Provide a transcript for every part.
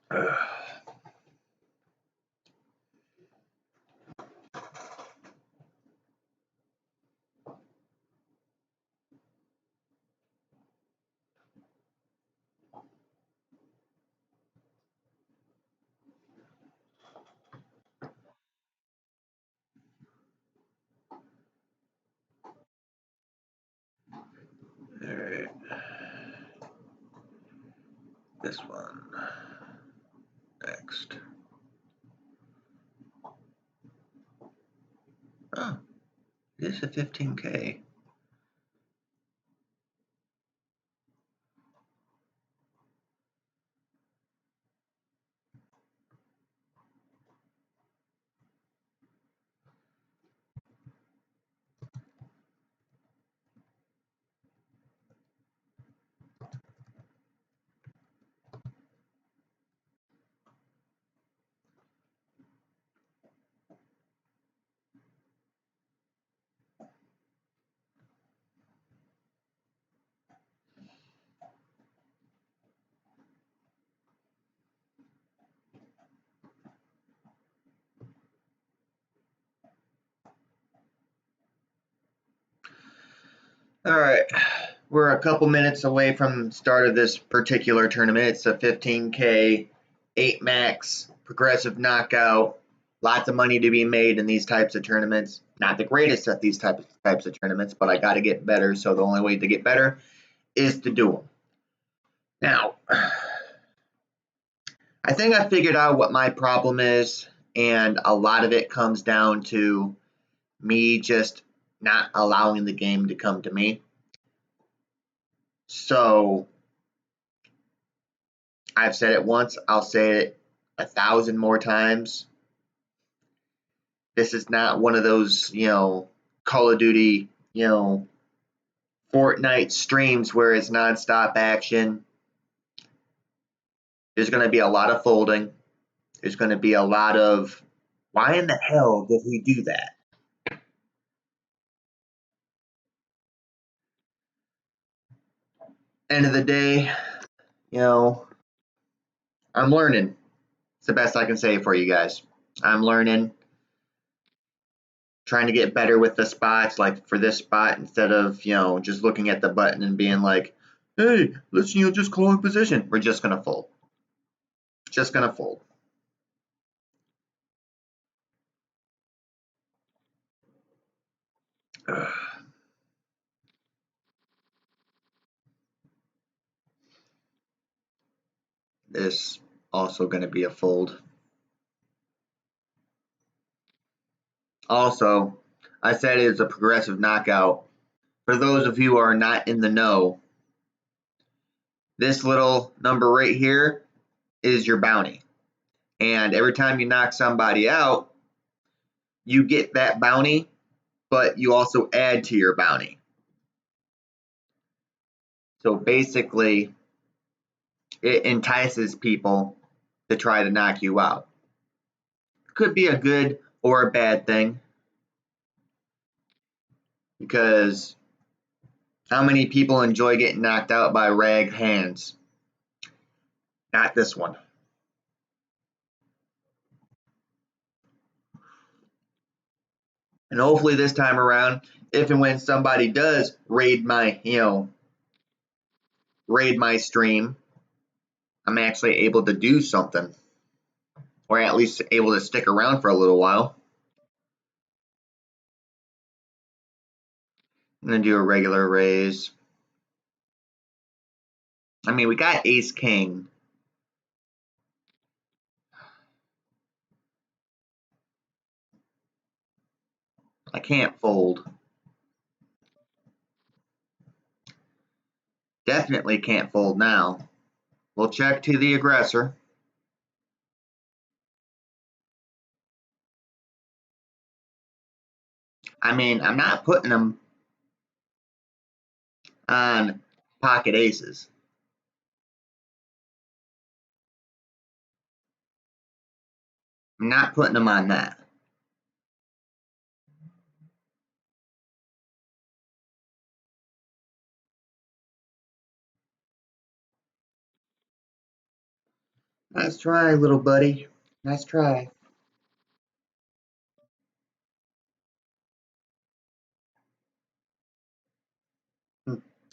Alright. This one. Next. Oh, it is a 15K. Alright, we're a couple minutes away from the start of this particular tournament. It's a 15K, 8 max, progressive knockout. Lots of money to be made in these types of tournaments. Not the greatest at these types of tournaments, but I got to get better. So the only way to get better is to do them. Now, I think I figured out what my problem is, and a lot of it comes down to me just not allowing the game to come to me. So I've said it once, I'll say it 1,000 more times. This is not one of those, Call of Duty, Fortnite streams where it's nonstop action. There's going to be a lot of folding. There's going to be a lot of, why in the hell did he do that? End of the day, I'm learning. It's the best I can say for you guys. I'm learning, trying to get better with the spots, like for this spot, instead of, just looking at the button and being like, hey, let's, just call in position. We're just going to fold. Just going to fold. This also going to be a fold. Also, I said it's a progressive knockout. For those of you who are not in the know, this little number right here is your bounty. And every time you knock somebody out, you get that bounty, but you also add to your bounty. So basically, it entices people to try to knock you out. Could be a good or a bad thing, because how many people enjoy getting knocked out by rag hands? Not this one. And hopefully this time around, if and when somebody does raid my stream, I'm actually able to do something, or at least able to stick around for a little while. I'm gonna do a regular raise. I mean, we got ace king. I can't fold. Definitely can't fold now. We'll check to the aggressor. I mean, I'm not putting them on pocket aces. I'm not putting them on that. Nice try, little buddy. Nice try.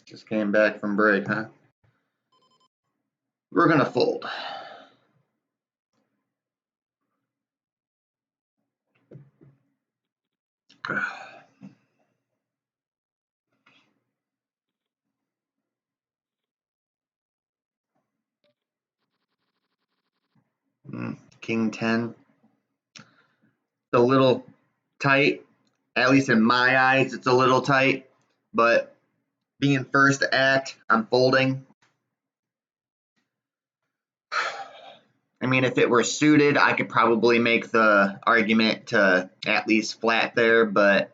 Just came back from break, huh? We're gonna fold. King 10. It's a little tight. At least in my eyes, it's a little tight. But being first to act, I'm folding. I mean, if it were suited, I could probably make the argument to at least flat there, but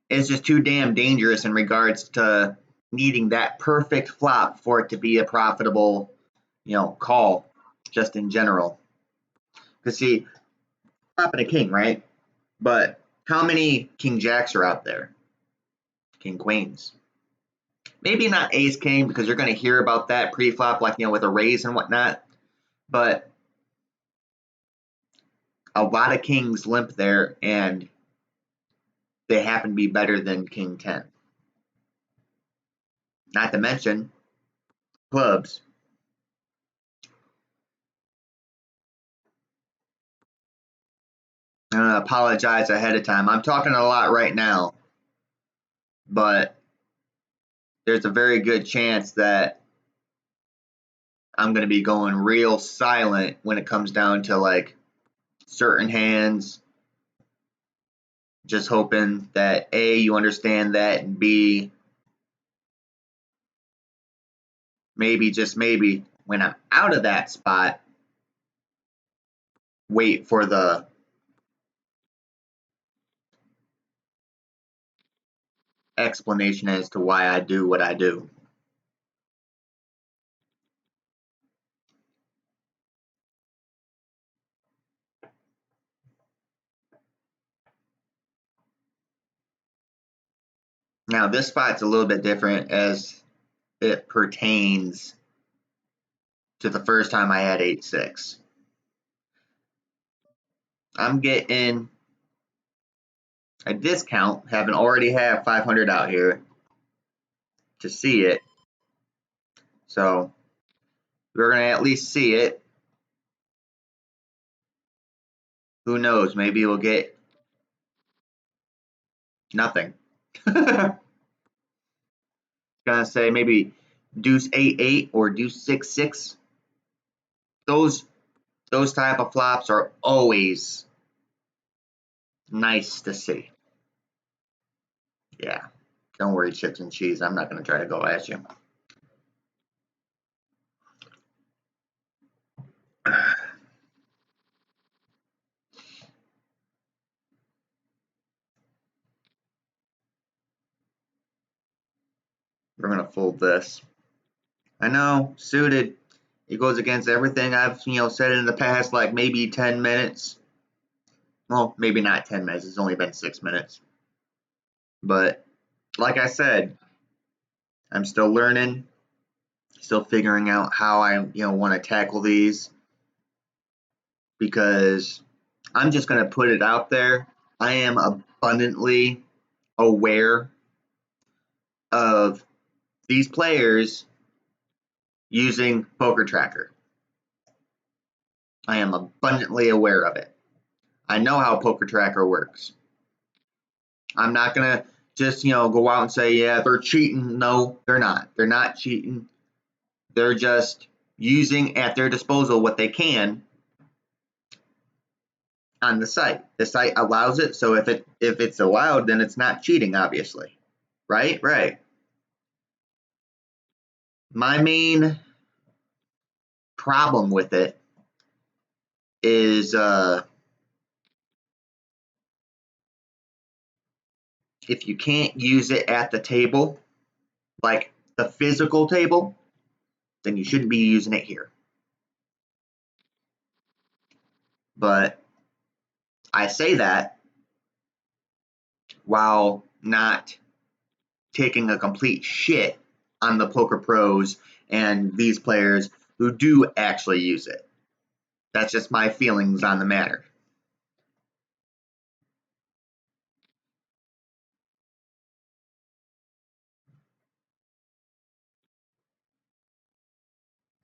it's just too damn dangerous in regards to needing that perfect flop for it to be a profitable, call just in general. Because see, flopping a king, right? But how many king jacks are out there? King queens. Maybe not ace king because you're going to hear about that pre-flop, like with a raise and whatnot. But a lot of kings limp there, and they happen to be better than king 10. Not to mention clubs. I'm going to apologize ahead of time. I'm talking a lot right now, but there's a very good chance that I'm going to be going real silent when it comes down to like certain hands. Just hoping that A, you understand that, and B, maybe, just maybe, when I'm out of that spot, wait for the explanation as to why I do what I do. Now, this spot's a little bit different as it pertains to the first time I had 8-6. I'm getting a discount, having already have 500 out here to see it. So we're going to at least see it. Who knows? Maybe we'll get nothing. Gonna say maybe deuce 8-8 or deuce 6-6. Those type of flops are always nice to see. Yeah, don't worry, chips and cheese. I'm not gonna try to go at you. We're gonna fold this. I know, suited. It goes against everything I've said in the past, like maybe 10 minutes. Well, maybe not 10 minutes. It's only been 6 minutes. But like I said, I'm still learning, still figuring out how I want to tackle these, because I'm just gonna put it out there. I am abundantly aware of these players using Poker Tracker. I am abundantly aware of it. I know how Poker Tracker works. I'm not going to just, go out and say, yeah, they're cheating. No, they're not. They're not cheating. They're just using at their disposal what they can on the site. The site allows it, so if it's allowed, then it's not cheating, obviously. Right? Right. My main problem with it is if you can't use it at the table, like the physical table, then you shouldn't be using it here. But I say that while not taking a complete shit on the poker pros and these players who do actually use it. That's just my feelings on the matter.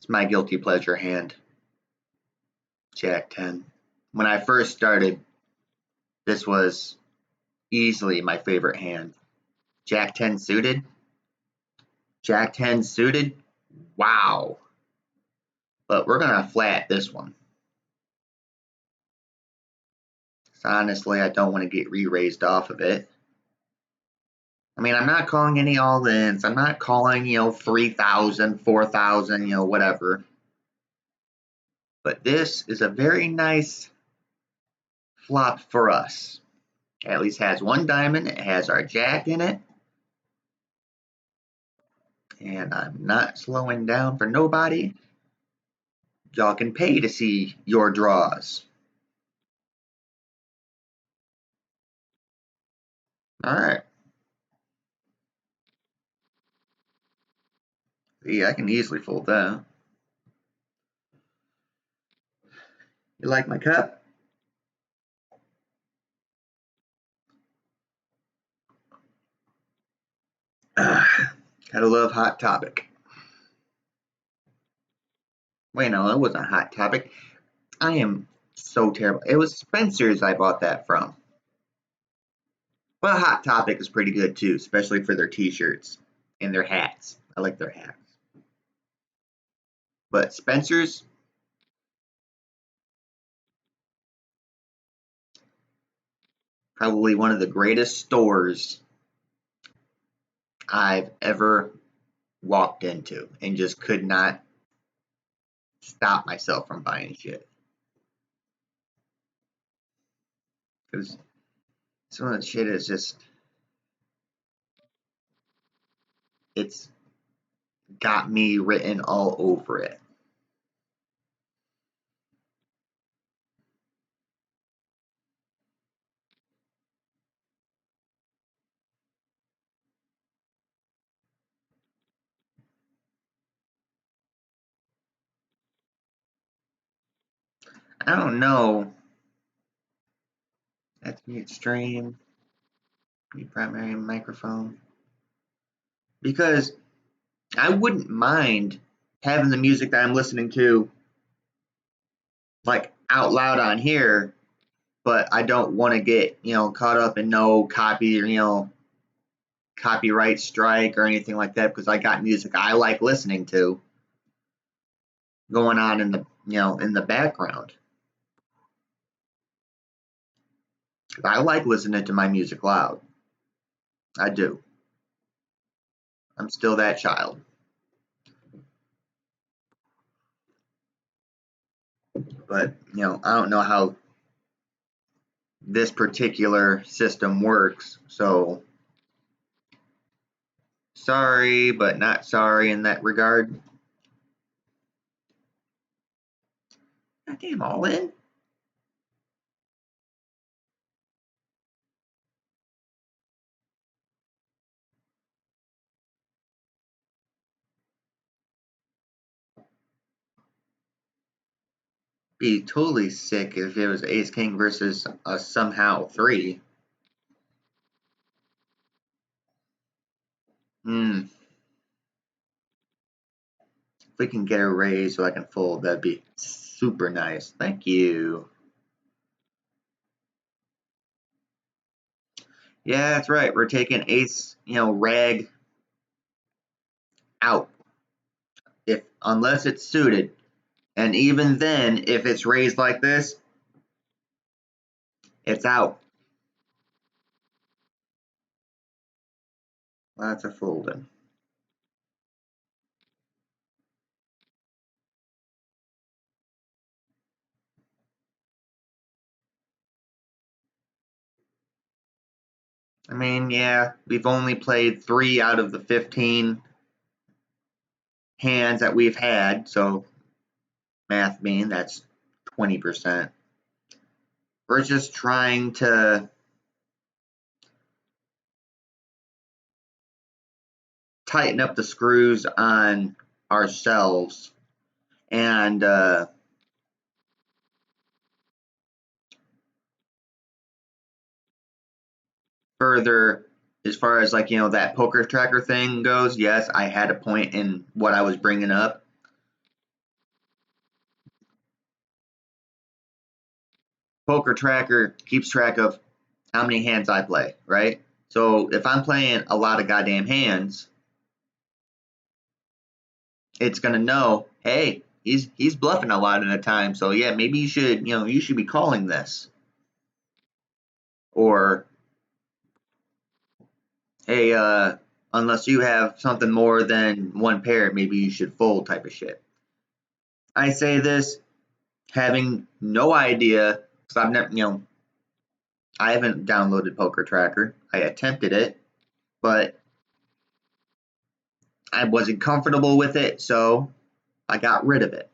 It's my guilty pleasure hand, Jack 10. When I first started, this was easily my favorite hand. Jack 10 suited. Jack 10 suited. Wow. But we're going to flat this one. So honestly, I don't want to get re-raised off of it. I mean, I'm not calling any all-ins. I'm not calling, 3,000, 4,000, whatever. But this is a very nice flop for us. It at least has one diamond. It has our jack in it. And I'm not slowing down for nobody. Y'all can pay to see your draws. All right. Yeah, I can easily fold that. You like my cup? Gotta love Hot Topic. Wait, no, it wasn't Hot Topic. I am so terrible. It was Spencer's I bought that from. Well, Hot Topic is pretty good too, especially for their t-shirts and their hats. I like their hats. But Spencer's, probably one of the greatest stores I've ever walked into and just could not stop myself from buying shit. Because some of the shit is just, it's got me written all over it. I don't know. That's mute stream, mute primary microphone. Because I wouldn't mind having the music that I'm listening to like out loud on here, but I don't want to get, caught up in no copyright strike or anything like that because I got music I like listening to going on in the background. I like listening to my music loud. I do. I'm still that child. But, I don't know how this particular system works, so sorry, but not sorry in that regard. Goddamn, all in? Be totally sick if it was Ace King versus a somehow 3. If we can get a raise so I can fold, that'd be super nice. Thank you. Yeah, that's right. We're taking ace, rag out. Unless it's suited. And even then, if it's raised like this, it's out. Lots of folding. I mean, yeah, we've only played 3 out of the 15 hands that we've had, so math being that's 20%. We're just trying to tighten up the screws on ourselves and further as far as like, that poker tracker thing goes, yes, I had a point in what I was bringing up. Poker tracker keeps track of how many hands I play, right? So if I'm playing a lot of goddamn hands, it's gonna know, hey, he's bluffing a lot of the time. So yeah, maybe you should be calling this. Or hey, unless you have something more than one pair, maybe you should fold type of shit. I say this having no idea because I've never, I haven't downloaded Poker Tracker. I attempted it, but I wasn't comfortable with it, so I got rid of it.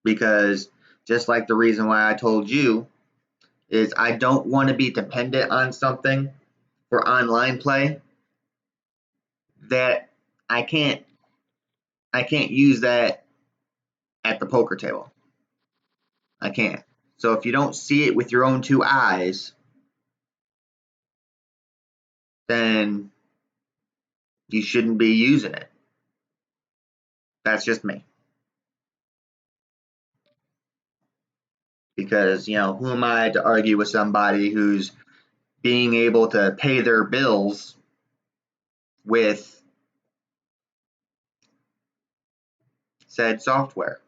Because just like the reason why I told you is I don't want to be dependent on something for online play that I can't I can't use that at the poker table. I can't. So if you don't see it with your own two eyes, then you shouldn't be using it. That's just me. Because, who am I to argue with somebody who's being able to pay their bills with said software?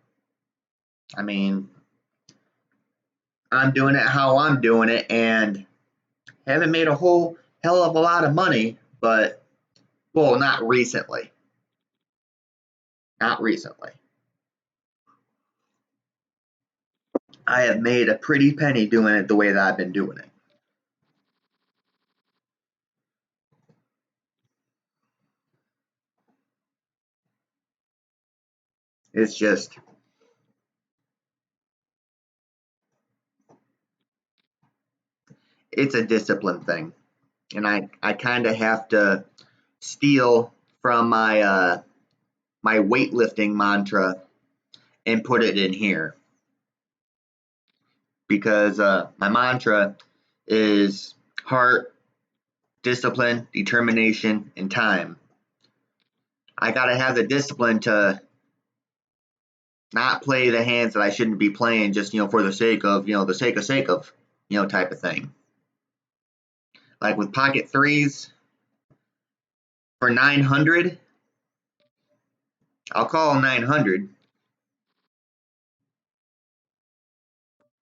I mean, I'm doing it how I'm doing it and haven't made a whole hell of a lot of money, but, well, not recently. Not recently. I have made a pretty penny doing it the way that I've been doing it. It's just, it's a discipline thing. And I kind of have to steal from my weightlifting mantra and put it in here because my mantra is heart, discipline, determination, and time. I gotta have the discipline to not play the hands that I shouldn't be playing just for the sake of the sake of type of thing. Like with pocket threes for 900, I'll call 900,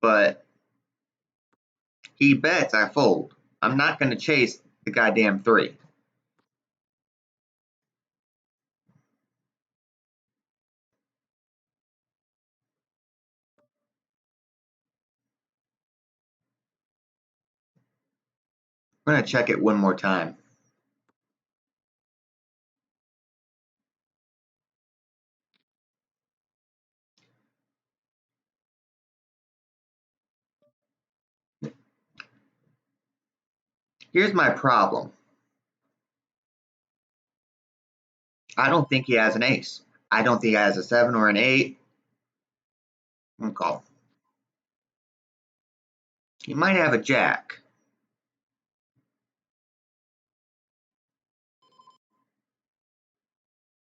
but he bets I fold. I'm not gonna chase the goddamn three. I'm gonna check it one more time. Here's my problem. I don't think he has an ace. I don't think he has a seven or an eight. Call. He might have a jack.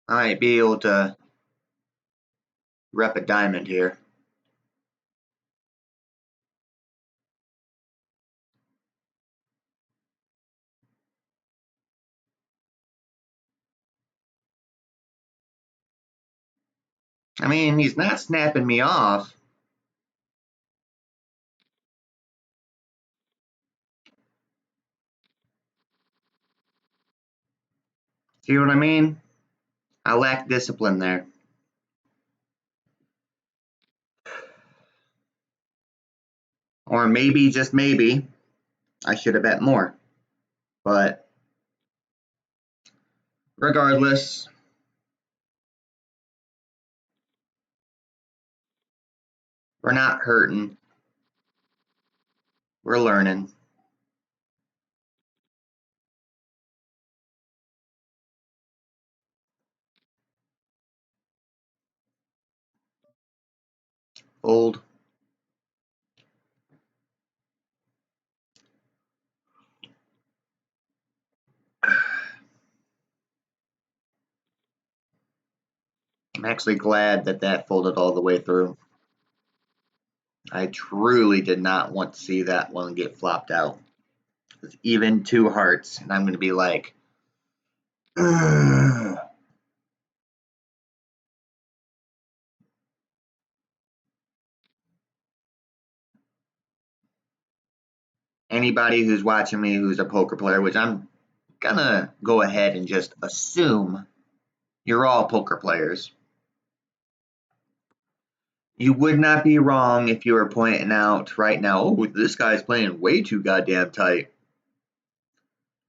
I might be able to rep a diamond here. I mean, he's not snapping me off. See what I mean? I lack discipline there. Or maybe, just maybe, I should have bet more. But regardless, we're not hurting. We're learning. Old. I'm actually glad that that folded all the way through. I truly did not want to see that one get flopped out. It's even two hearts, and I'm going to be like, ugh. Anybody who's watching me who's a poker player, which I'm gonna go ahead and just assume you're all poker players. You would not be wrong if you were pointing out right now, oh, this guy's playing way too goddamn tight.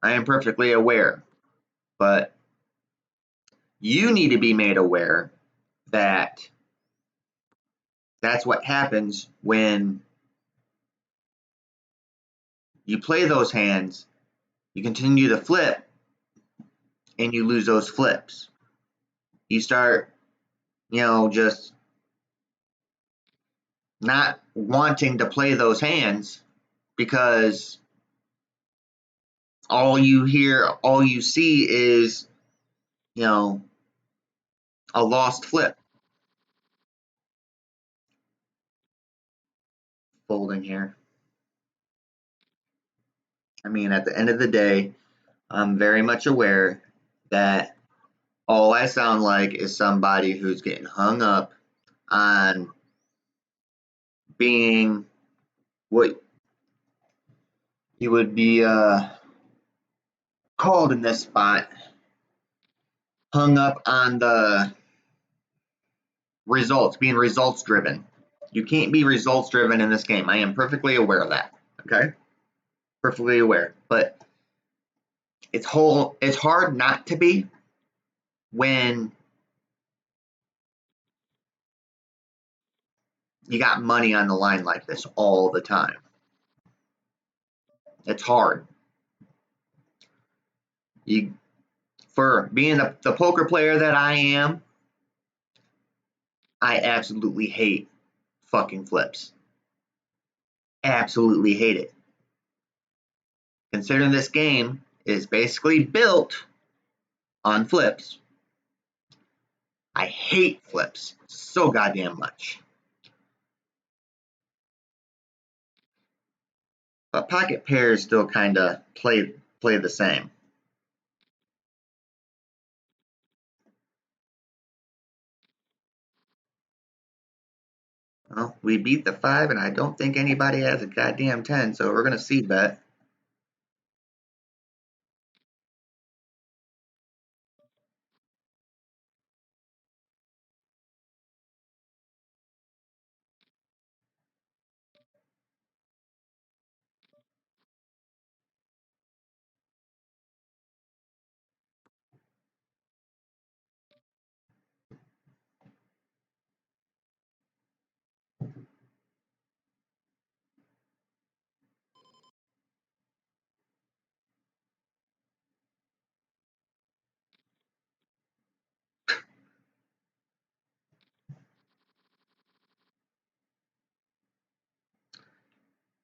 I am perfectly aware, but you need to be made aware that that's what happens when you play those hands, you continue to flip, and you lose those flips. You start, just not wanting to play those hands because all you hear, all you see is, a lost flip. Folding here. I mean, at the end of the day, I'm very much aware that all I sound like is somebody who's getting hung up on being what you would be called in this spot, hung up on the results, being results driven. You can't be results driven in this game. I am perfectly aware of that. Okay? Perfectly aware. But it's hard not to be when you got money on the line like this all the time. It's hard. For being the poker player that I am, I absolutely hate fucking flips. Absolutely hate it. Considering this game is basically built on flips, I hate flips so goddamn much. But pocket pairs still kind of play the same. Well, we beat the 5, and I don't think anybody has a goddamn 10, so we're going to see bet.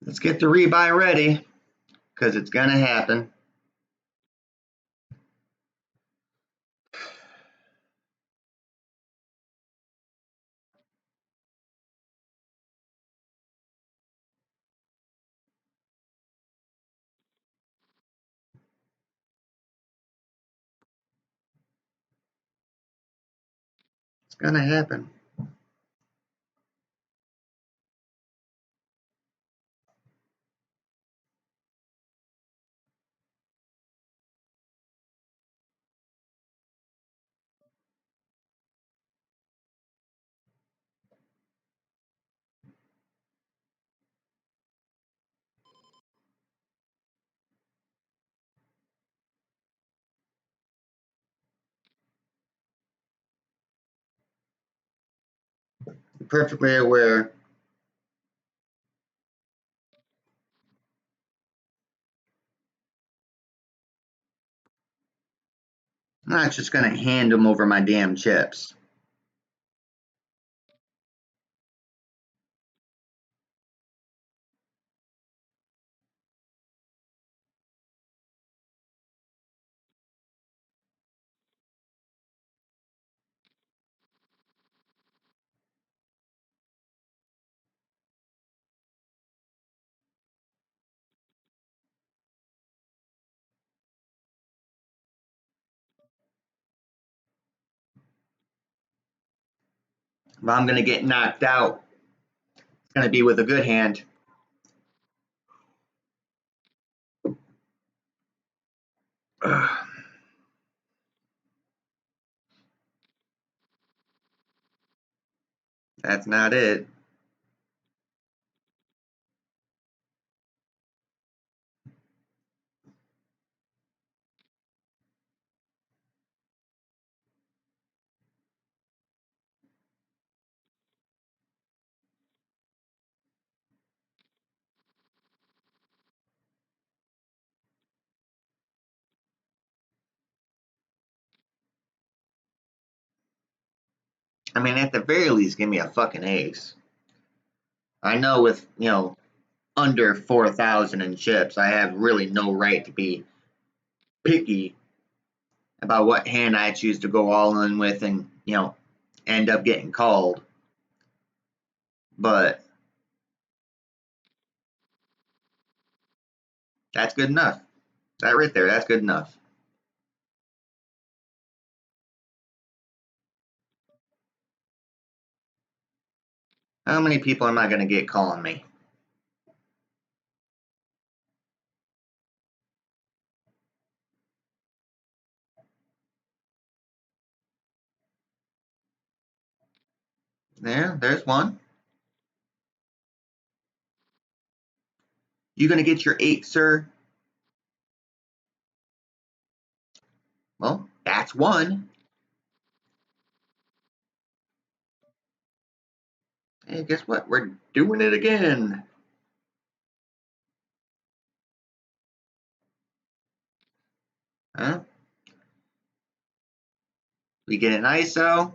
Let's get the rebuy ready, because it's going to happen. It's going to happen. I'm perfectly aware. I'm not just going to hand them over my damn chips. If I'm going to get knocked out, it's going to be with a good hand. That's not it. I mean, at the very least, give me a fucking ace. I know with, under 4,000 in chips, I have really no right to be picky about what hand I choose to go all in with and, end up getting called. But that's good enough. That right there, that's good enough. How many people am I going to get calling me? There's one. You going to get your 8, sir? Well, that's one. Hey, guess what? We're doing it again. Huh? We get an ISO.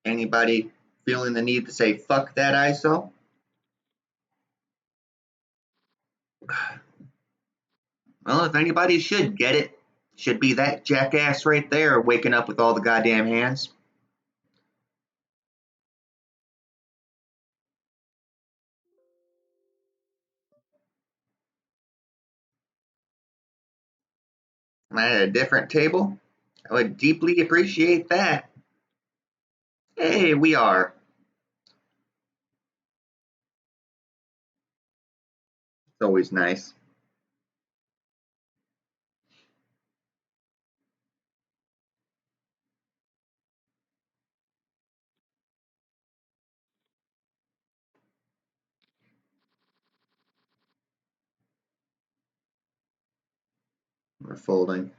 Anybody feeling the need to say fuck that ISO? Well, if anybody should get it, should be that jackass right there waking up with all the goddamn hands. Am I at a different table? I would deeply appreciate that. Hey, we are. It's always nice. We're folding.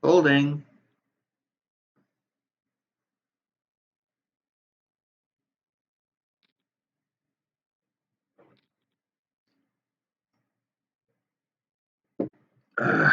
Folding. Ugh.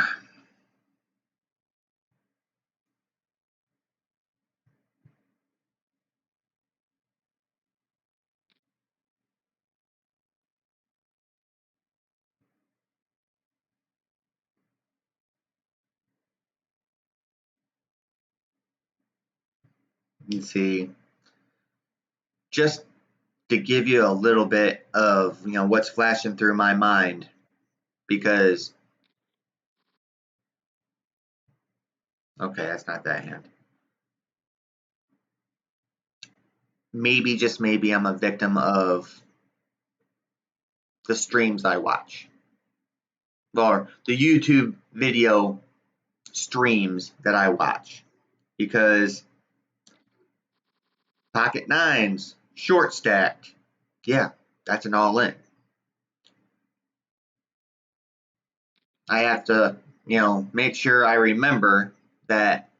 You see, just to give you a little bit of what's flashing through my mind, because okay, that's not that hand. Maybe, just maybe, I'm a victim of the streams I watch, or the YouTube video streams that I watch, because pocket nines, short stacked, yeah, that's an all in. I have to, make sure I remember that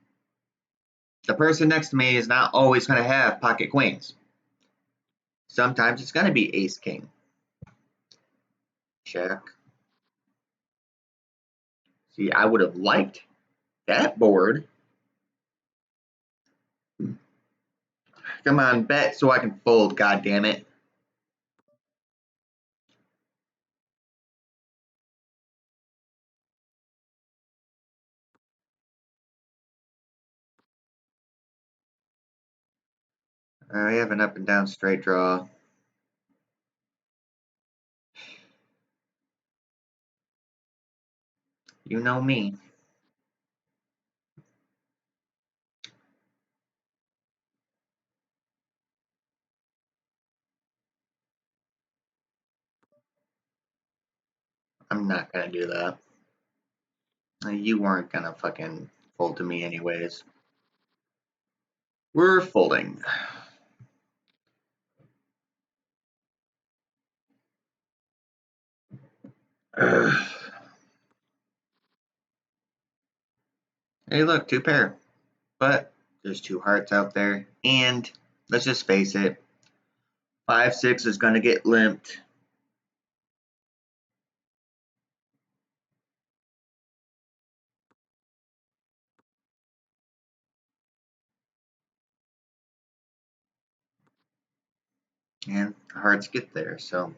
the person next to me is not always going to have pocket queens. Sometimes it's going to be ace king. Check. See, I would have liked that board. Come on, bet so I can fold, god damn it. I have an up and down straight draw. You know me. I'm not gonna do that. You weren't gonna fucking fold to me anyways. We're folding. Ugh. Hey, look, two pair. But there's two hearts out there, and let's just face it, 5-6 is gonna get limped. And hearts get there, so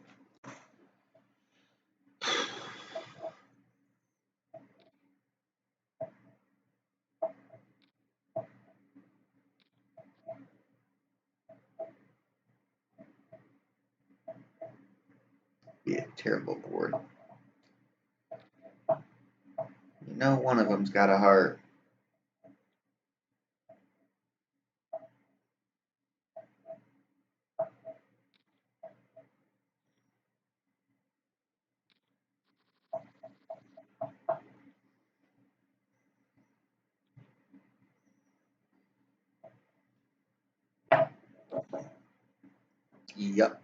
be a terrible board. You know one of them's got a heart. Yuck.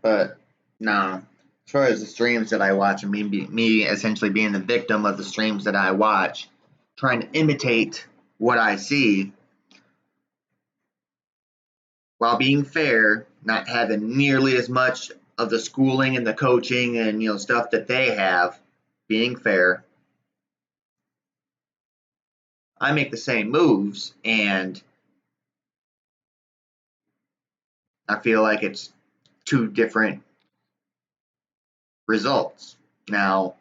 But no, as far as the streams that I watch, and me essentially being the victim of the streams that I watch, trying to imitate what I see while being fair, not having nearly as much of the schooling and the coaching and stuff that they have, being fair, I make the same moves and I feel like it's two different results. Now,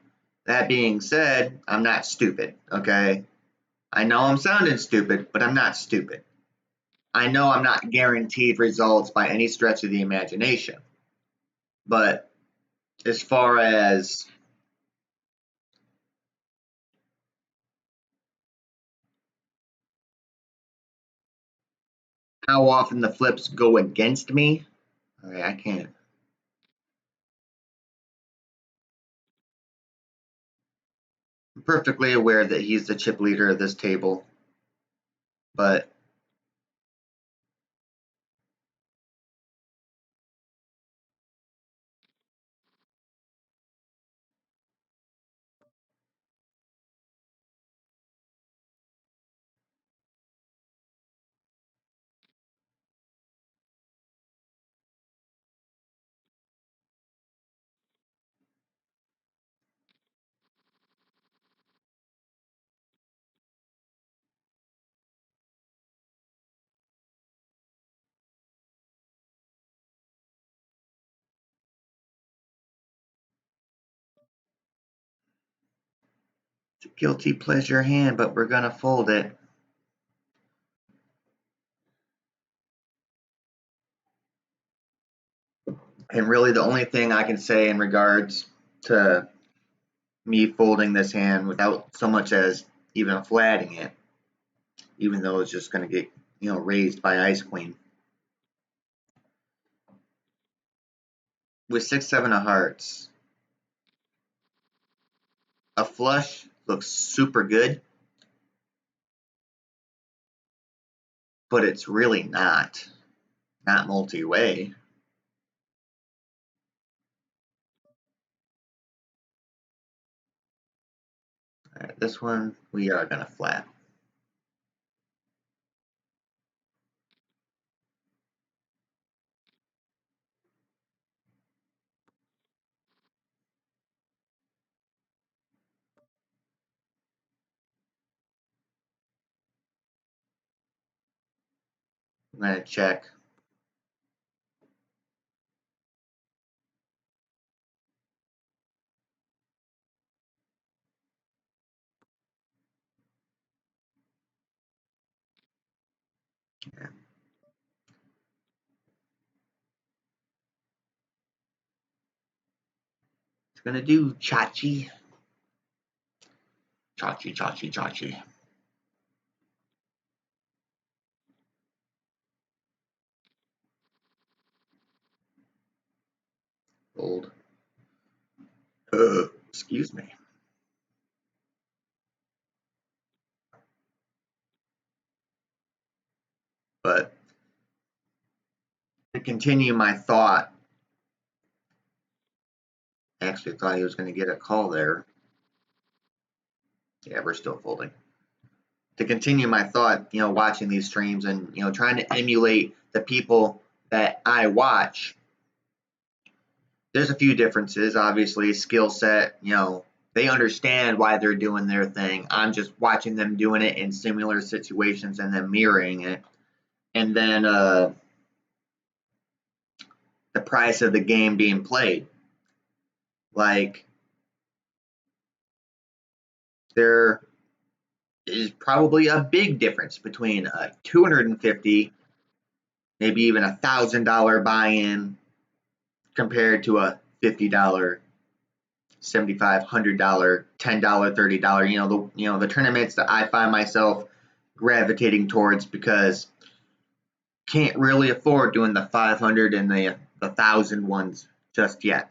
that being said, I'm not stupid, okay? I know I'm sounding stupid, but I'm not stupid. I know I'm not guaranteed results by any stretch of the imagination. But as far as how often the flips go against me, I can't. I'm perfectly aware that he's the chip leader of this table, but it's a guilty pleasure hand, but we're gonna fold it. And really, the only thing I can say in regards to me folding this hand without so much as even flatting it, even though it's just going to get raised by Ice Queen. With 6-7 of hearts, a flush looks super good, but it's really not multi-way. All right, this one we are going to flat. I'm gonna check. Yeah. It's gonna do Chachi. Chachi, Chachi, Chachi. Old. Excuse me. But to continue my thought, I actually thought he was going to get a call there. Yeah, we're still folding. To continue my thought, watching these streams and, trying to emulate the people that I watch, there's a few differences. Obviously, skill set, they understand why they're doing their thing. I'm just watching them doing it in similar situations and then mirroring it. And then the price of the game being played. Like, there is probably a big difference between a 250, maybe even $1,000 buy-in compared to a $50, $75, $100, $10, $30. The tournaments that I find myself gravitating towards because can't really afford doing the 500 and the 1,000 ones just yet.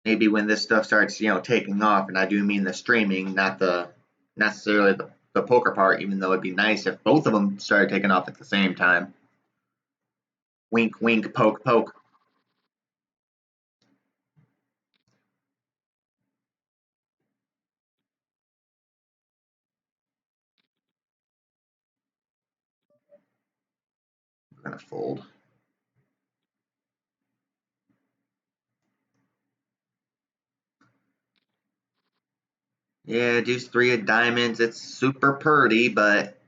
Maybe when this stuff starts, taking off, and I do mean the streaming, not necessarily the poker part, even though it'd be nice if both of them started taking off at the same time. Wink, wink, poke, poke. We're gonna fold. Yeah, deuce three of diamonds. It's super purty, but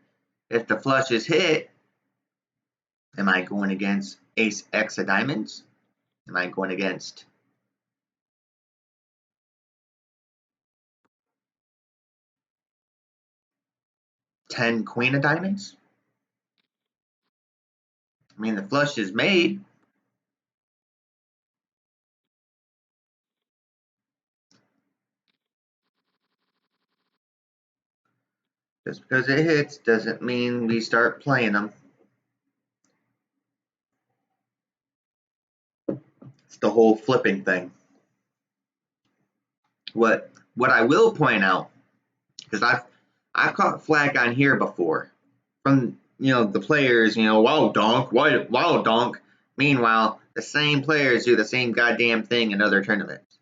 if the flush is hit, am I going against ace X of diamonds? Am I going against 10 queen of diamonds? I mean, the flush is made. Just because it hits doesn't mean we start playing them. It's the whole flipping thing. What I will point out, because I've caught flack on here before from the players, wow donk, wow donk. Meanwhile, the same players do the same goddamn thing in other tournaments.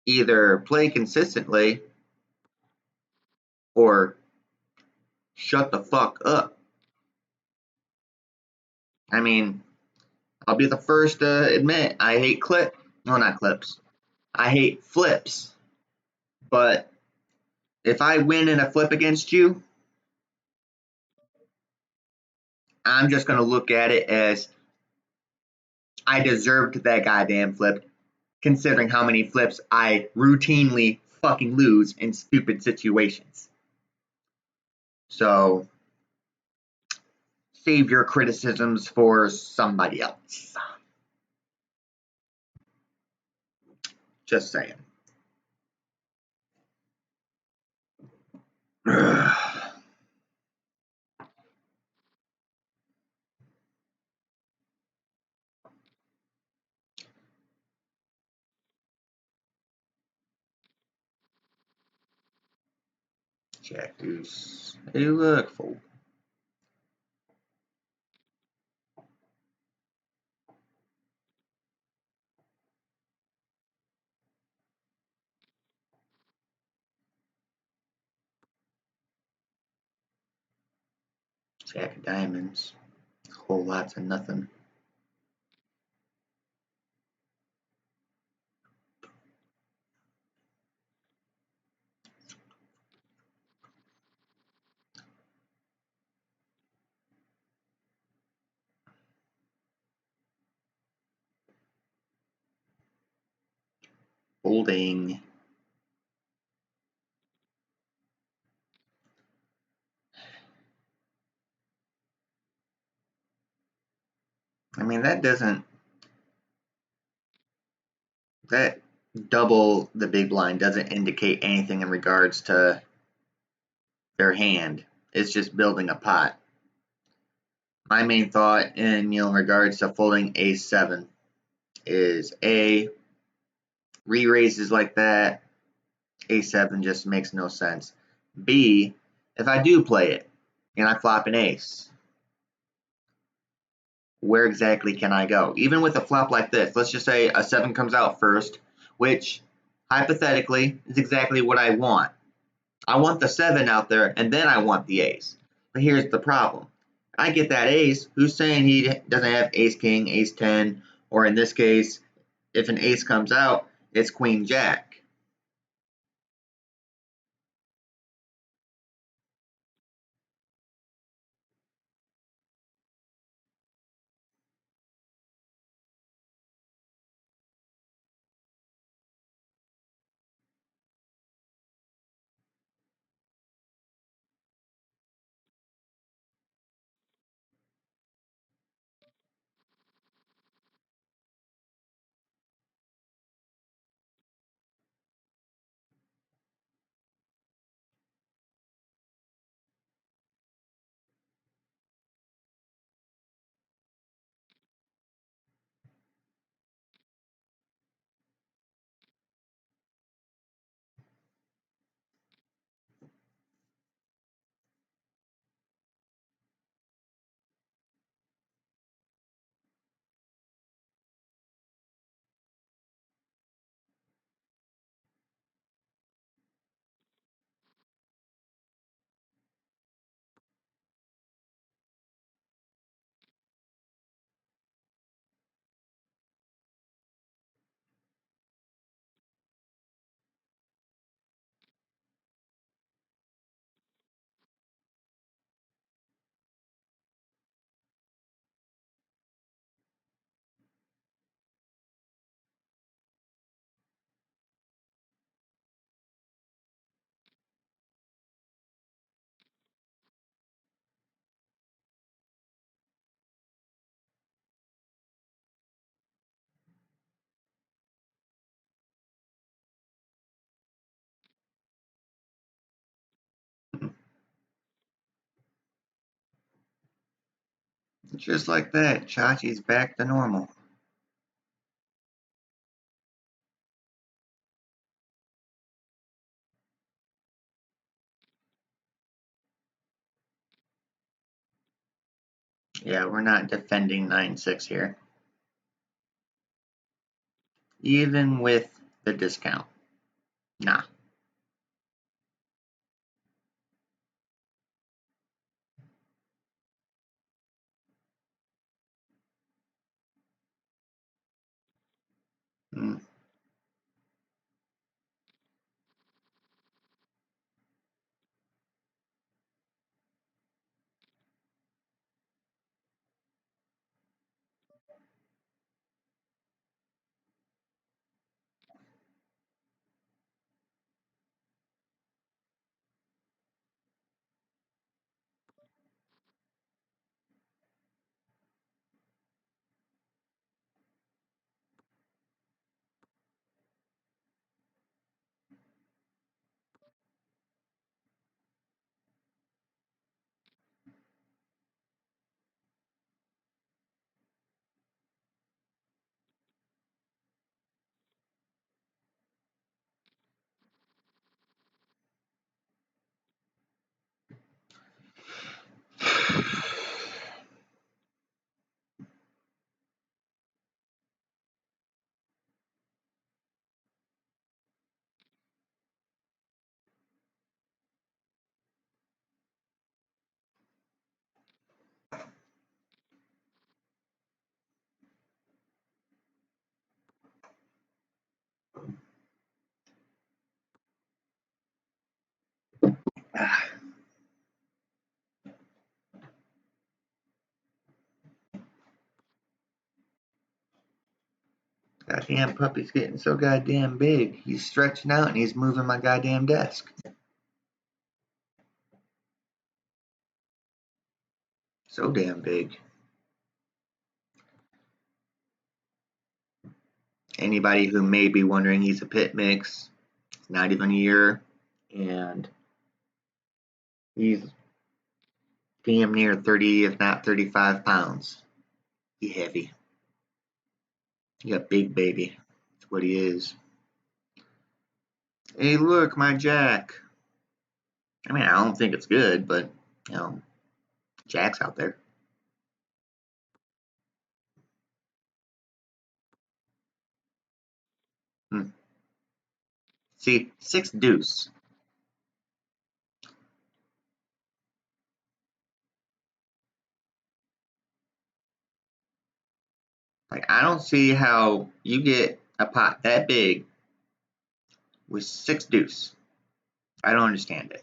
Either play consistently or shut the fuck up. I mean, I'll be the first to admit I hate not clips. I hate flips. But if I win in a flip against you, I'm just gonna look at it as I deserved that goddamn flip, considering how many flips I routinely fucking lose in stupid situations. So save your criticisms for somebody else. Just saying. Jack deuce. Hey, look, fold. Jack of diamonds. Whole lots of nothing. Folding. I mean, that double the big blind doesn't indicate anything in regards to their hand. It's just building a pot. My main thought in regards to folding ace-7 is A, re-raises like that, ace-7 just makes no sense. B, if I do play it and I flop an ace, where exactly can I go? Even with a flop like this, let's just say a 7 comes out first, which hypothetically is exactly what I want. I want the 7 out there, and then I want the ace. But here's the problem. I get that ace, who's saying he doesn't have ace-king, ace-10, or in this case, if an ace comes out, it's queen-jack. Just like that, Chachi's back to normal. Yeah, we're not defending 9-6 here. Even with the discount. Nah. Mm. Goddamn puppy's getting so goddamn big. He's stretching out and he's moving my goddamn desk. So damn big. Anybody who may be wondering, he's a pit mix. It's not even a year. And he's damn near 30, if not 35 pounds. He heavy. He a big baby. That's what he is. Hey, look, my Jack. I mean, I don't think it's good, but, you know, Jack's out there. See, 6 deuce. Like, I don't see how you get a pot that big with 6 deuce. I don't understand it.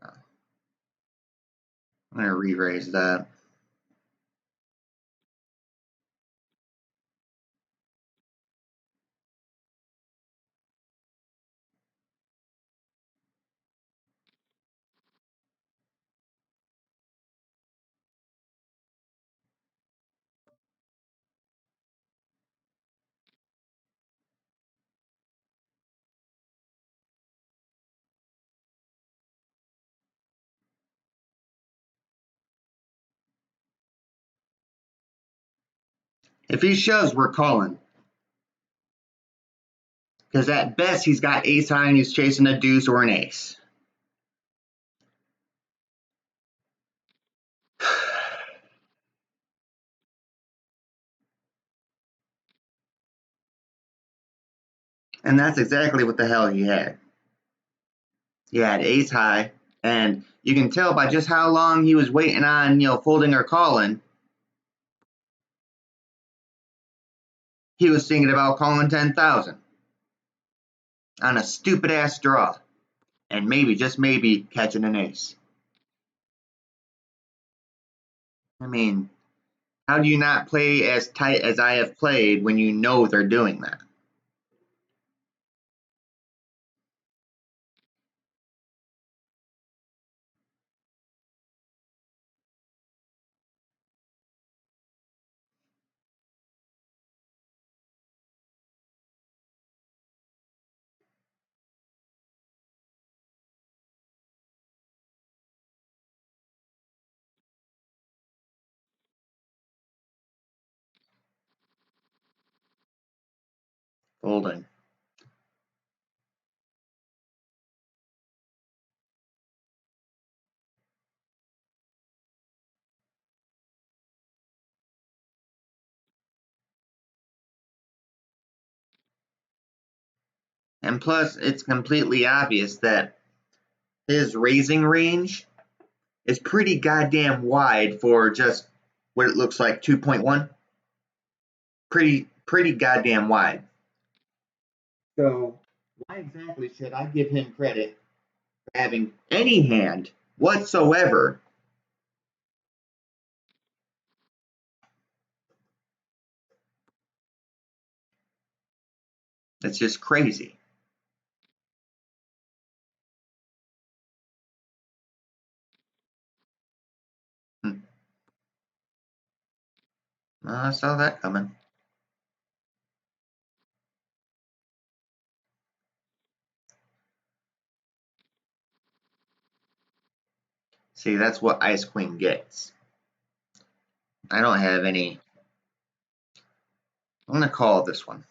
I'm going to re-raise that. If he shoves, we're calling. Because at best, he's got ace high and he's chasing a deuce or an ace. And that's exactly what the hell he had. He had ace high, and you can tell by just how long he was waiting on, folding or calling. He was thinking about calling 10,000 on a stupid ass draw, and maybe, just maybe, catching an ace. I mean, how do you not play as tight as I have played when you know they're doing that? Folding. And plus, it's completely obvious that his raising range is pretty goddamn wide for just what it looks like 2.1. Pretty goddamn wide. So why exactly should I give him credit for having any hand whatsoever? That's just crazy. I saw that coming. See, that's what Ice Queen gets. I don't have any. I'm going to call this one.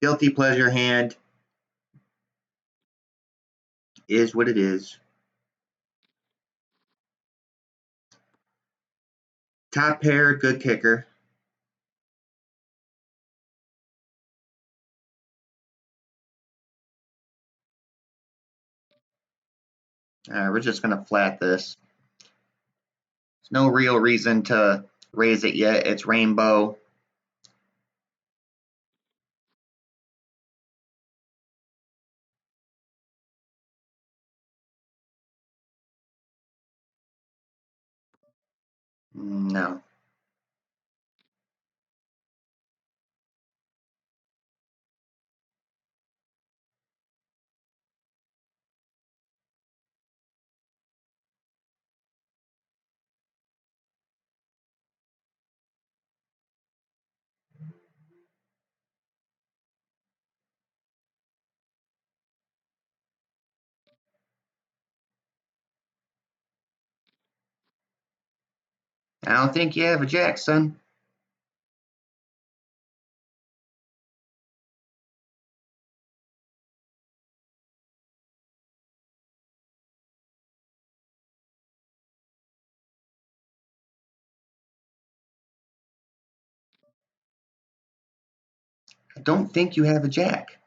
Guilty pleasure hand is what it is. Top pair, good kicker. We're just going to flat this. There's no real reason to raise it yet. It's rainbow. No. I don't think you have a jack, son. I don't think you have a jack.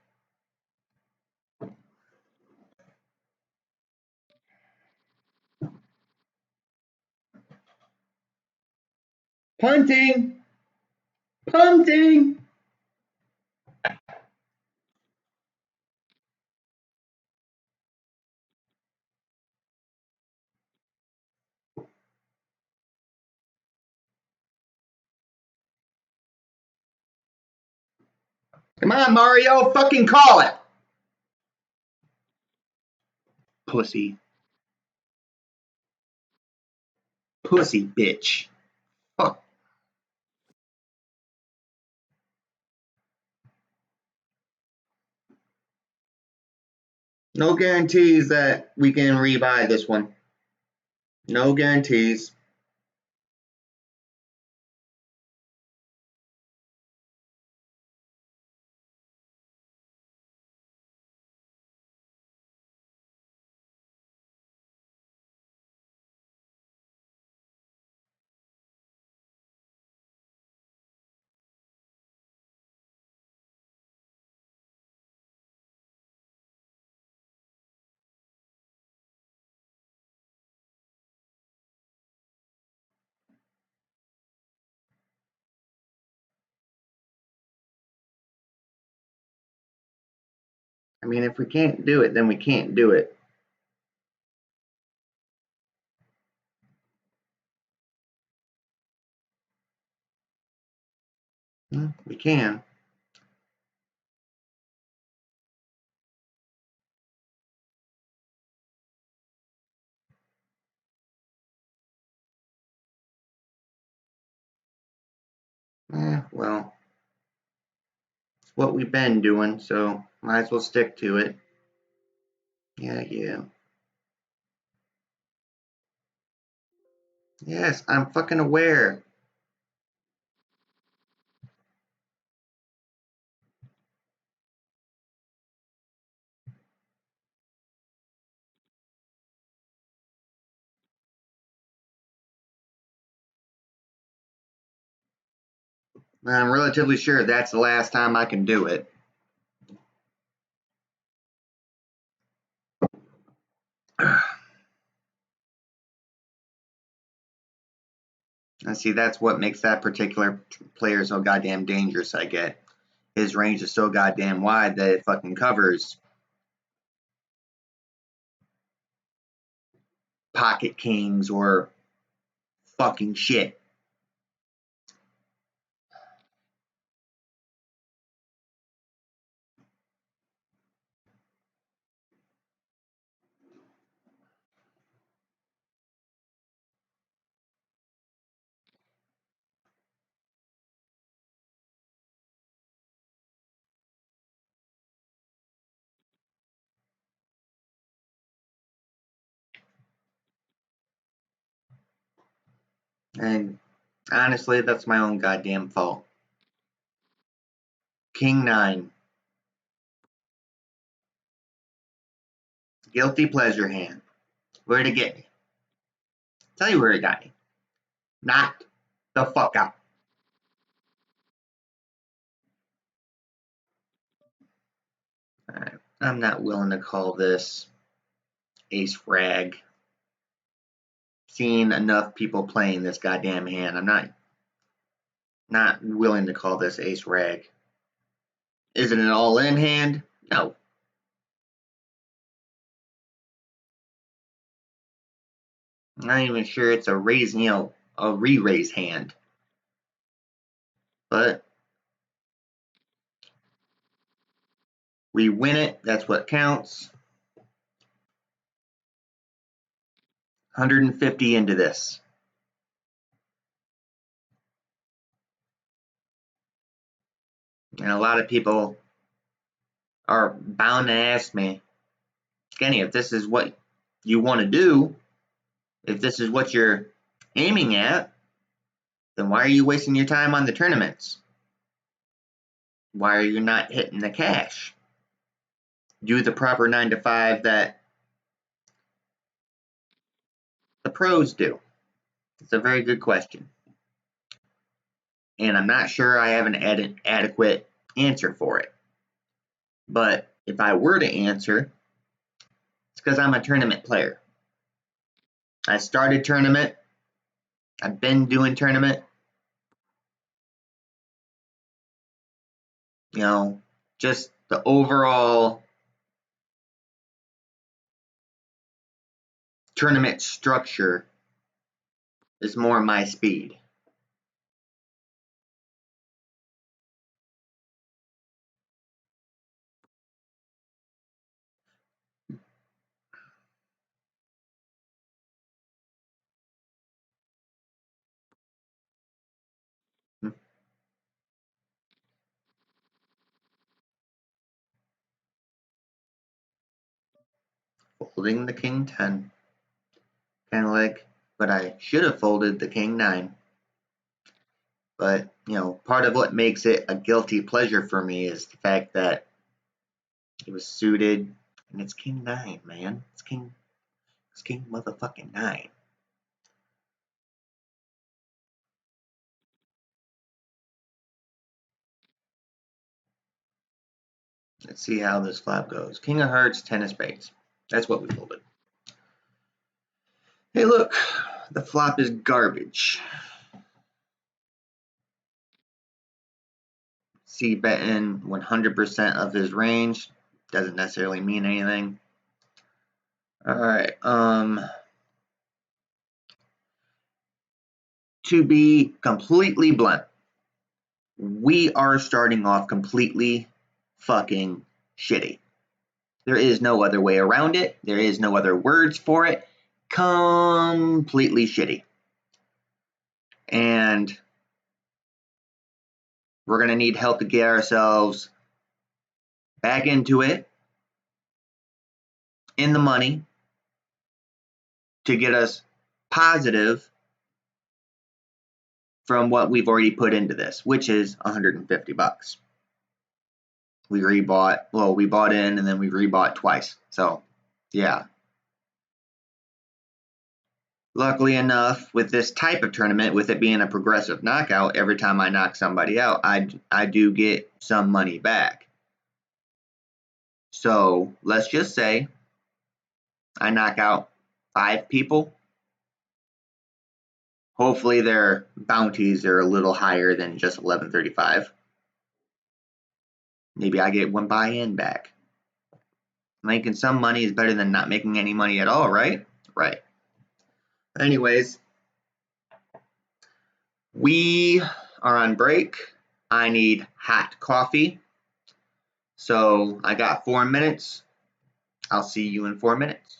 Punting! Punting! Come on, Mario, fucking call it! Pussy. Pussy bitch. Fuck. No guarantees that we can rebuy this one. No guarantees. I mean, if we can't do it, then we can't do it. We can. Well, it's what we've been doing, so might as well stick to it. Yeah. Yes, I'm fucking aware. I'm relatively sure that's the last time I can do it. And see, that's what makes that particular player so goddamn dangerous, I get. His range is so goddamn wide that it fucking covers pocket kings or fucking shit. And honestly, that's my own goddamn fault. King 9. Guilty pleasure hand. Where'd it get me? Tell you where it got me. Knocked the fuck out. Alright. I'm not willing to call this ace rag. Seen enough people playing this goddamn hand. I'm not willing to call this ace rag. Is it an all-in hand? No. I'm not even sure it's a raising, a re-raise hand. But we win it. That's what counts. 150 into this. And a lot of people are bound to ask me, Kenny, if this is what you want to do, if this is what you're aiming at, then why are you wasting your time on the tournaments? Why are you not hitting the cash? Do the proper 9 to 5 that the pros do? It's a very good question. And I'm not sure I have an adequate answer for it. But if I were to answer, it's because I'm a tournament player. I started tournament. I've been doing tournament. You know, just the overall tournament structure is more my speed. Folding the king 10. Kind of like, but I should have folded the king 9. But, you know, part of what makes it a guilty pleasure for me is the fact that it was suited, and it's king 9, man. It's king motherfucking 9. Let's see how this flop goes. King of hearts, 10 of spades. That's what we folded. Hey, look, the flop is garbage. C betting 100% of his range. Doesn't necessarily mean anything. Alright, to be completely blunt, we are starting off completely fucking shitty. There is no other way around it. There is no other words for it. Completely shitty. And we're going to need help to get ourselves back into it, in the money, to get us positive from what we've already put into this, which is $150. We bought in and then we rebought twice. So, yeah. Luckily enough, with this type of tournament, with it being a progressive knockout, every time I knock somebody out, I do get some money back. So, let's just say I knock out 5 people. Hopefully their bounties are a little higher than just $11.35. Maybe I get one buy-in back. Making some money is better than not making any money at all, right? Right. Anyways, we are on break. I need hot coffee. So I got 4 minutes. I'll see you in 4 minutes.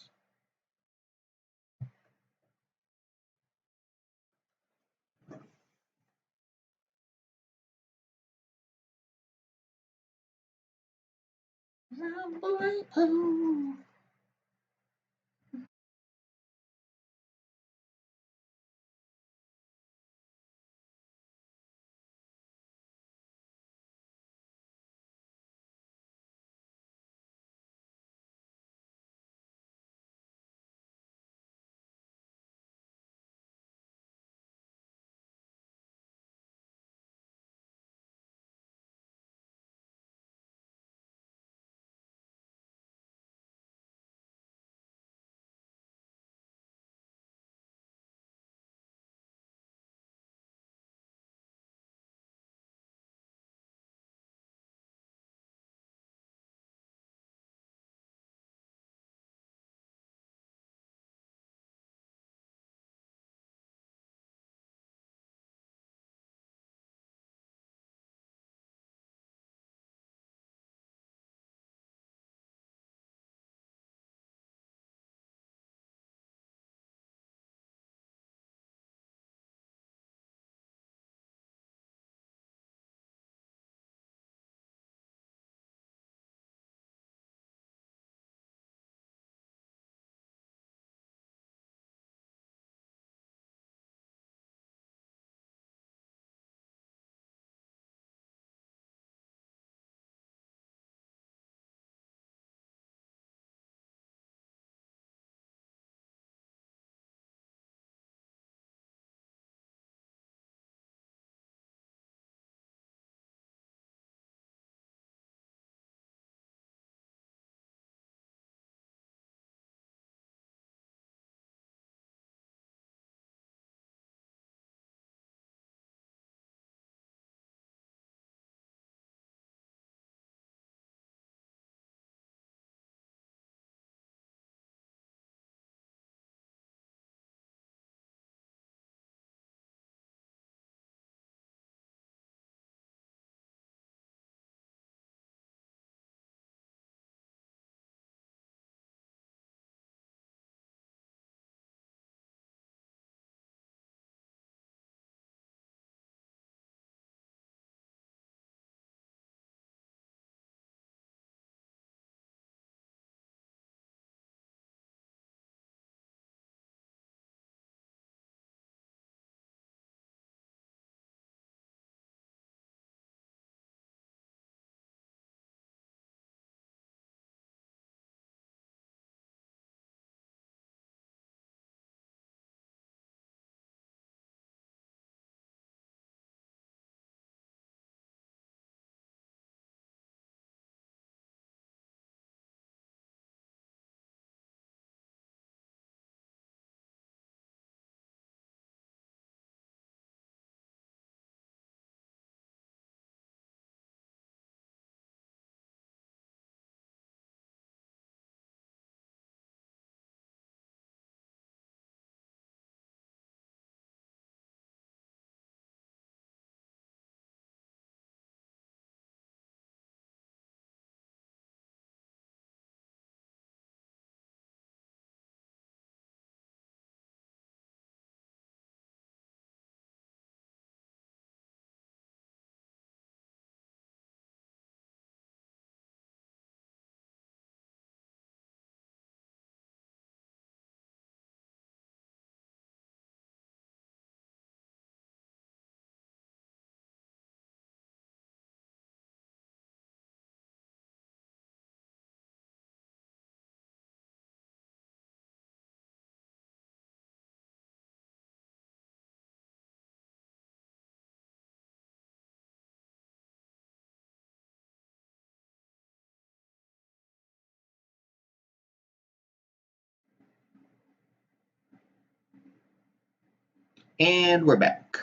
And we're back.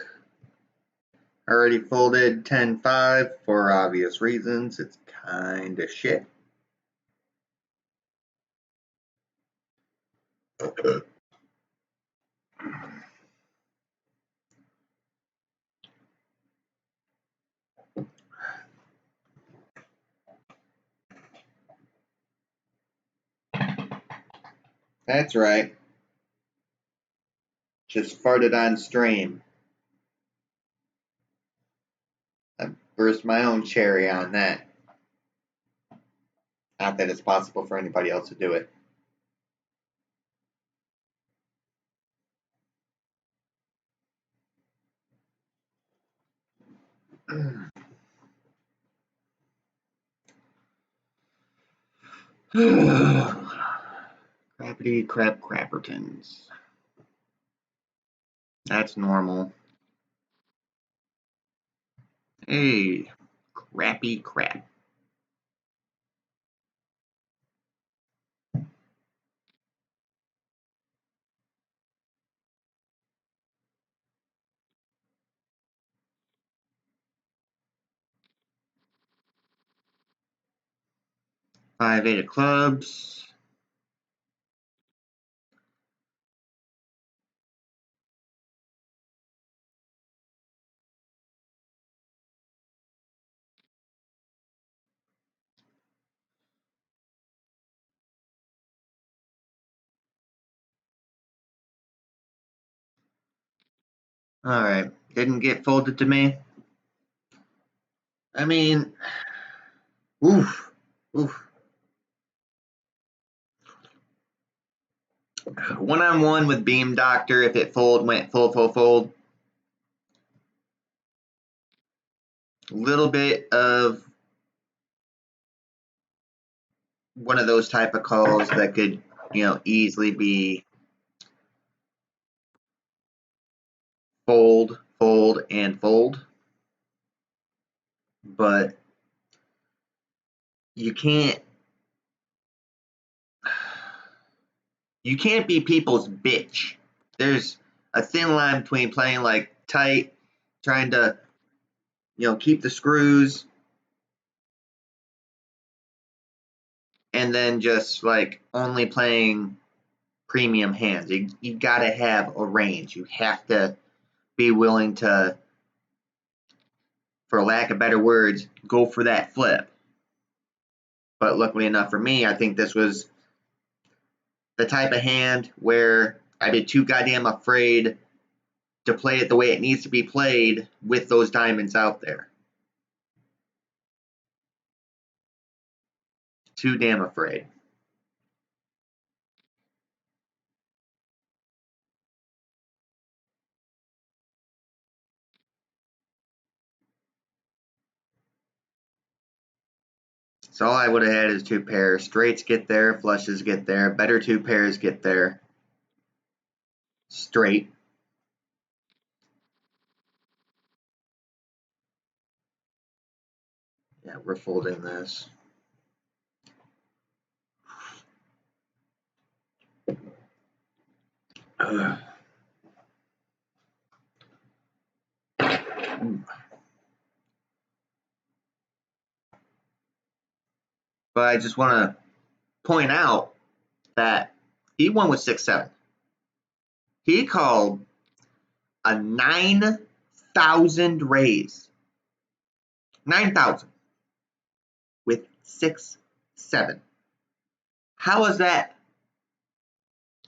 Already folded 10-5 for obvious reasons. It's kind of shit. That's right. Just farted on stream. I burst my own cherry on that. Not that it's possible for anybody else to do it. Crappity crap crappertons. That's normal. Hey, crappy crap. Five, eight of clubs. Alright, didn't get folded to me. I mean, oof, oof. One-on-one with Beam Doctor, if it went full. A little bit of one of those type of calls that could, easily be fold, and fold. But you can't be people's bitch. There's a thin line between playing like tight, trying to, keep the screws, and then just like only playing premium hands. You gotta have a range. You have to be willing to, for lack of better words, go for that flip. But luckily enough for me, I think this was the type of hand where I'd be too goddamn afraid to play it the way it needs to be played with those diamonds out there. Too damn afraid. So all I would have had is two pairs. Straights get there, flushes get there, better two pairs get there. Straight. Yeah, we're folding this. Ugh. But I just want to point out that he won with 6-7. He called a 9,000 raise. 9,000 with 6-7. How is that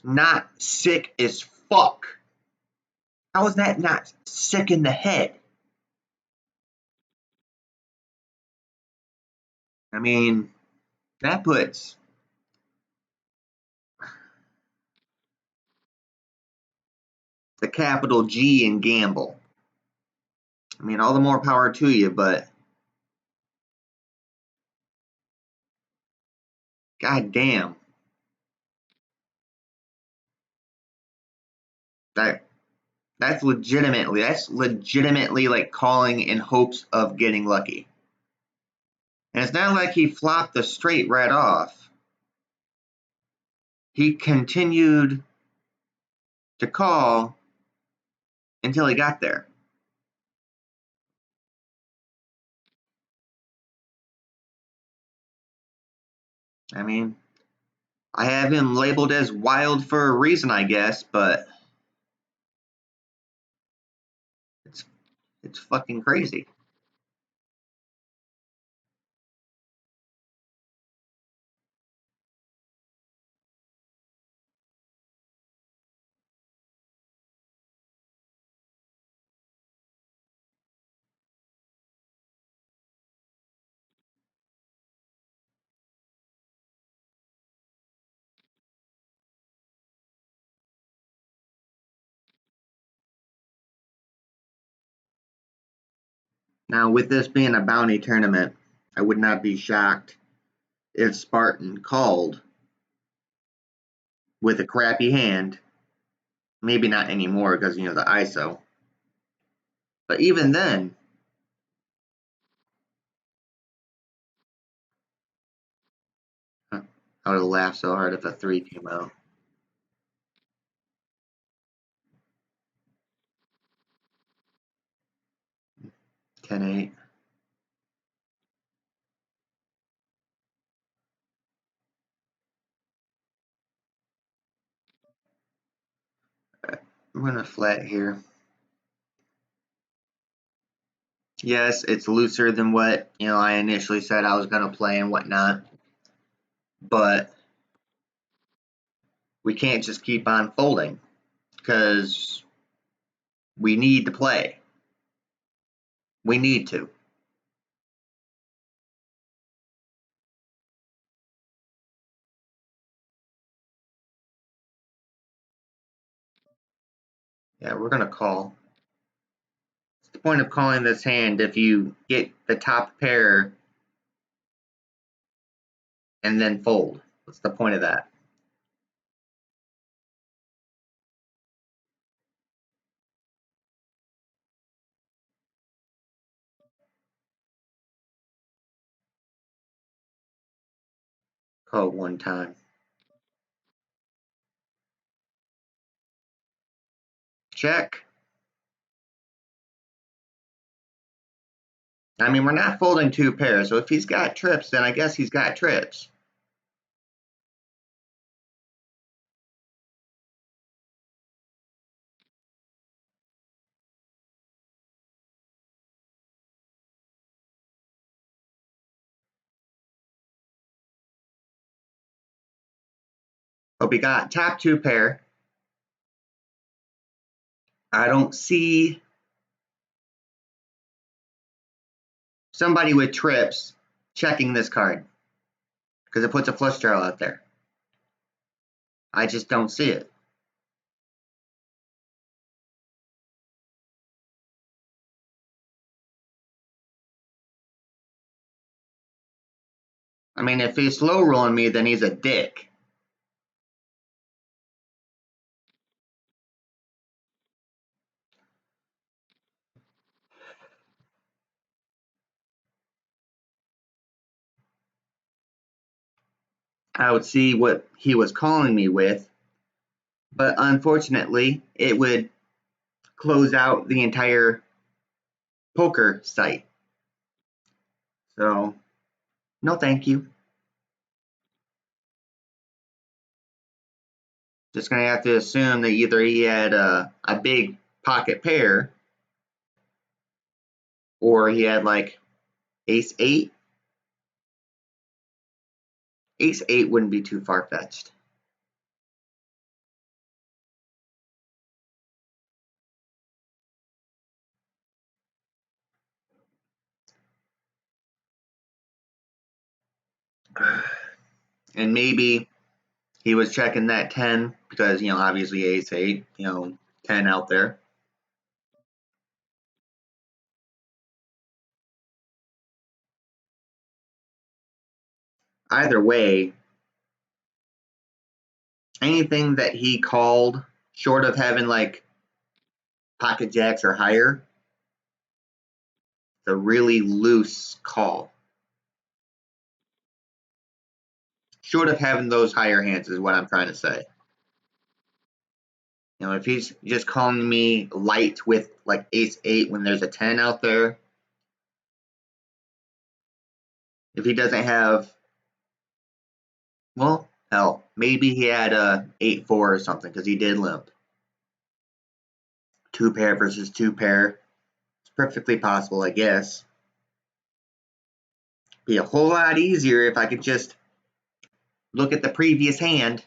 not sick as fuck? How is that not sick in the head? I mean, that puts the capital G in gamble. I mean, all the more power to you, but god damn. That's legitimately like calling in hopes of getting lucky. And it's not like he flopped the straight right off. He continued to call until he got there. I mean, I have him labeled as wild for a reason, I guess, but it's it's fucking crazy. Now, with this being a bounty tournament, I would not be shocked if Spartan called with a crappy hand. Maybe not anymore because the ISO. But even then, I would have laughed so hard if a 3 came out. 10-8. I'm going to flat here. Yes, it's looser than what I initially said I was going to play and whatnot. But we can't just keep on folding because we need to play. We need to. Yeah, we're going to call. What's the point of calling this hand if you get the top pair and then fold? What's the point of that? Call one time. Check. I mean, we're not folding two pairs, so if he's got trips, then I guess he's got trips. But we got top two pair. I don't see somebody with trips checking this card because it puts a flush draw out there. I just don't see it. I mean, if he's slow rolling me, then he's a dick. I would see what he was calling me with, but unfortunately, it would close out the entire poker site. So, no thank you. Just going to have to assume that either he had a big pocket pair or he had like ace 8. Ace 8 wouldn't be too far fetched. And maybe he was checking that 10 because, obviously ace 8, 10 out there. Either way, anything that he called short of having like pocket jacks or higher, it's a really loose call. Short of having those higher hands is what I'm trying to say. You know, if he's just calling me light with like ace-8 when there's a 10 out there, if he doesn't have, well, hell, maybe he had a 8-4 or something because he did limp. 2-pair versus 2-pair. It's perfectly possible, I guess. Be a whole lot easier if I could just look at the previous hand